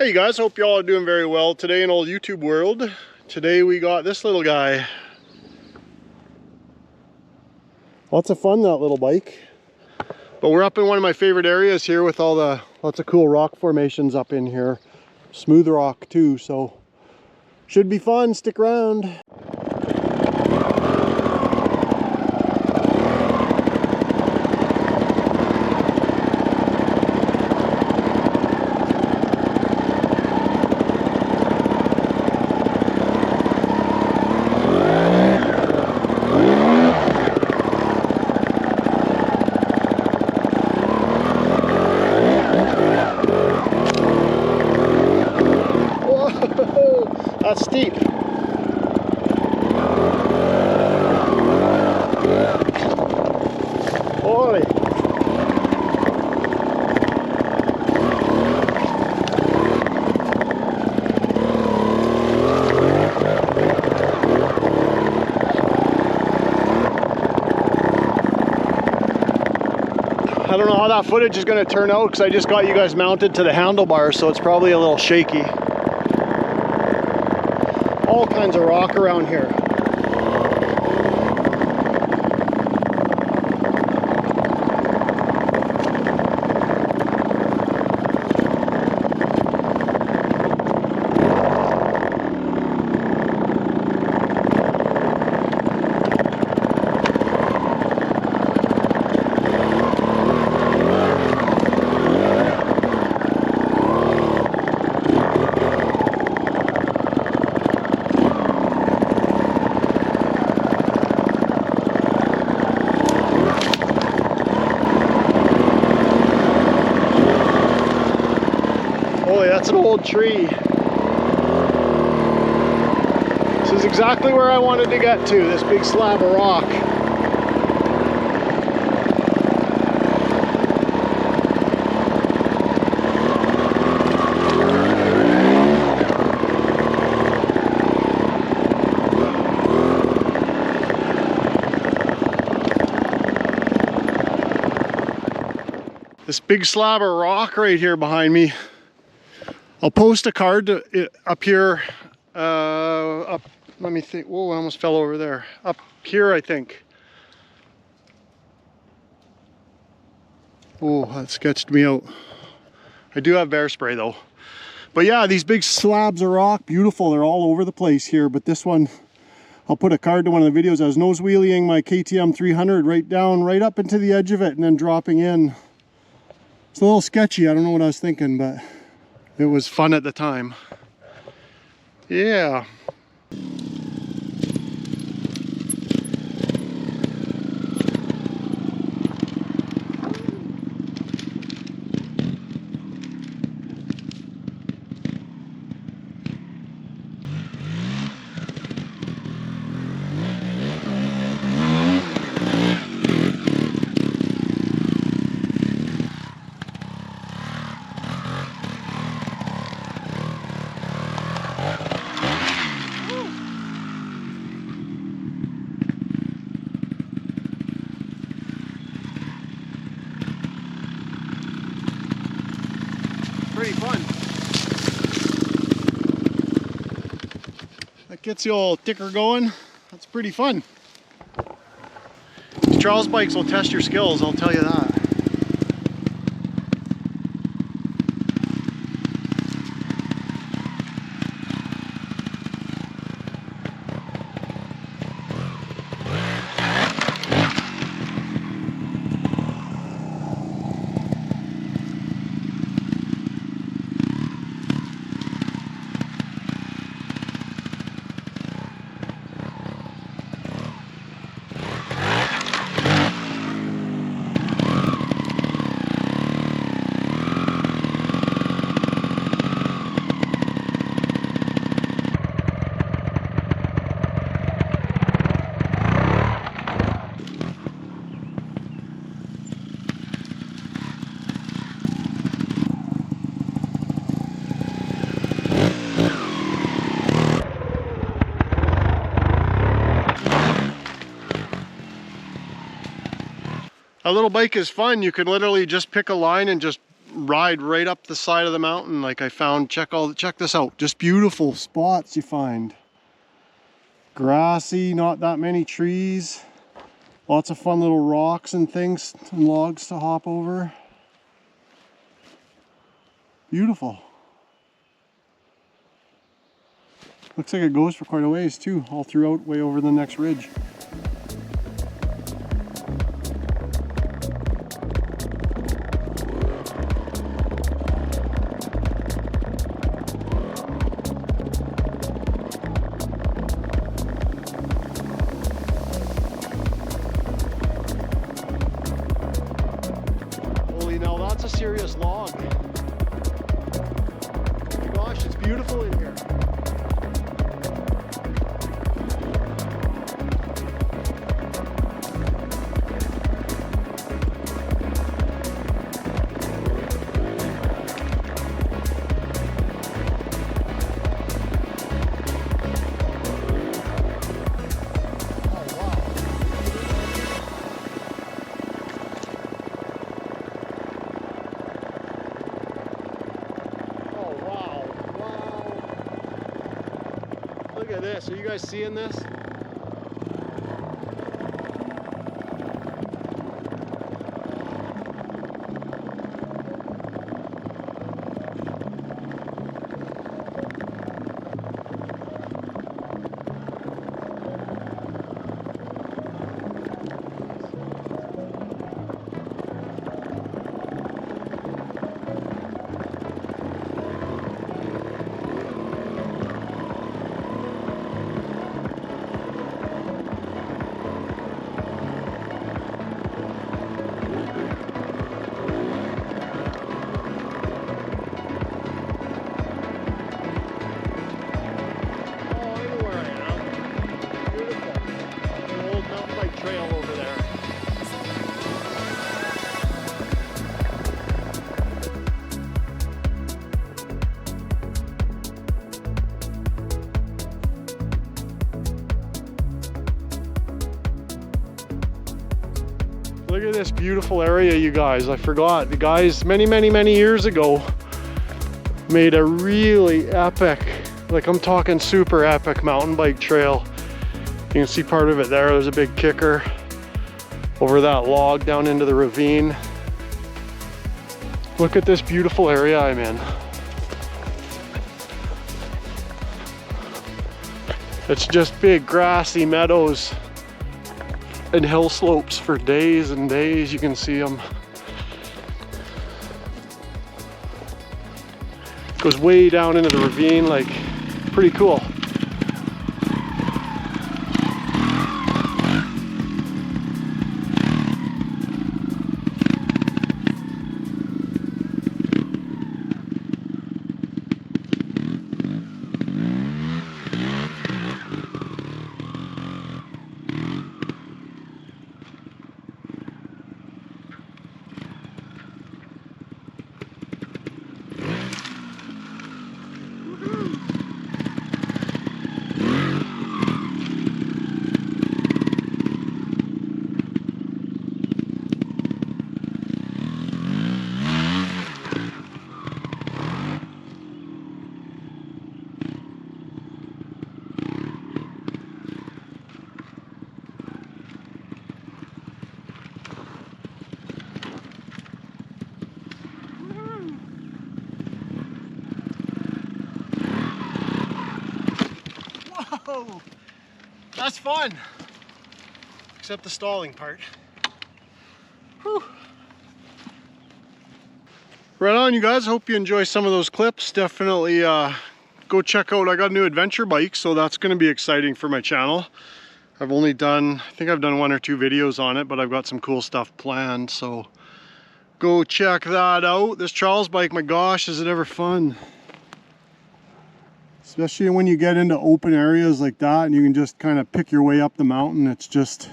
Hey guys, hope you all are doing very well today in old YouTube world. Today we got this little guy. Lots of fun, that little bike. But we're up in one of my favorite areas here with all the lots of cool rock formations up in here. Smooth rock too, so should be fun. Stick around. That's steep. Boy. I don't know how that footage is going to turn out because I just got you guys mounted to the handlebars, so it's probably a little shaky. All kinds of rock around here. Holy, that's an old tree. This is exactly where I wanted to get to, this big slab of rock. This big slab of rock right here behind me. I'll post a card up here, let me think, whoa, I almost fell over there. Up here, I think. Oh, that sketched me out. I do have bear spray though. But yeah, these big slabs of rock, beautiful. They're all over the place here, but this one, I'll put a card to one of the videos. I was nose wheeling my KTM 300 right up into the edge of it and then dropping in. It's a little sketchy, I don't know what I was thinking, but it was fun at the time. Yeah. Pretty fun. That gets the old ticker going. That's pretty fun. These Charles bikes will test your skills, I'll tell you that. A little bike is fun. You can literally just pick a line and just ride right up the side of the mountain like I found. Check this out. Just beautiful spots you find. Grassy, not that many trees. Lots of fun little rocks and things and logs to hop over. Beautiful. Looks like it goes for quite a ways too, all throughout, way over the next ridge. Holy, now that's a serious log. Oh my gosh, it's beautiful in here. Look at this. Are you guys seeing this? Trail over there. Look at this beautiful area, you guys. I forgot. The guys many years ago made a really epic, like I'm talking super epic mountain bike trail. You can see part of it there. There's a big kicker over that log down into the ravine. Look at this beautiful area I'm in. It's just big grassy meadows and hill slopes for days and days. You can see them. Goes way down into the ravine, like pretty cool. Whoa, that's fun, except the stalling part. Whew. Right on, you guys. Hope you enjoy some of those clips. Definitely go check out, I got a new adventure bike, so that's going to be exciting for my channel. I've only done, I think I've done 1 or 2 videos on it, but I've got some cool stuff planned, so go check that out. This Charles bike, my gosh, is it ever fun. Especially when you get into open areas like that and you can just kind of pick your way up the mountain. It's just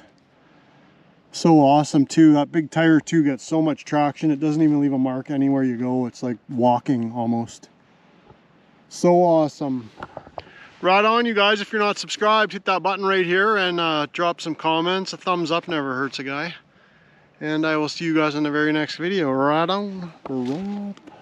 so awesome too. That big tire too gets so much traction. It doesn't even leave a mark anywhere you go. It's like walking almost. So awesome. Right on, you guys. If you're not subscribed, hit that button right here and drop some comments. A thumbs up never hurts a guy. And I will see you guys in the very next video. Right on. Right.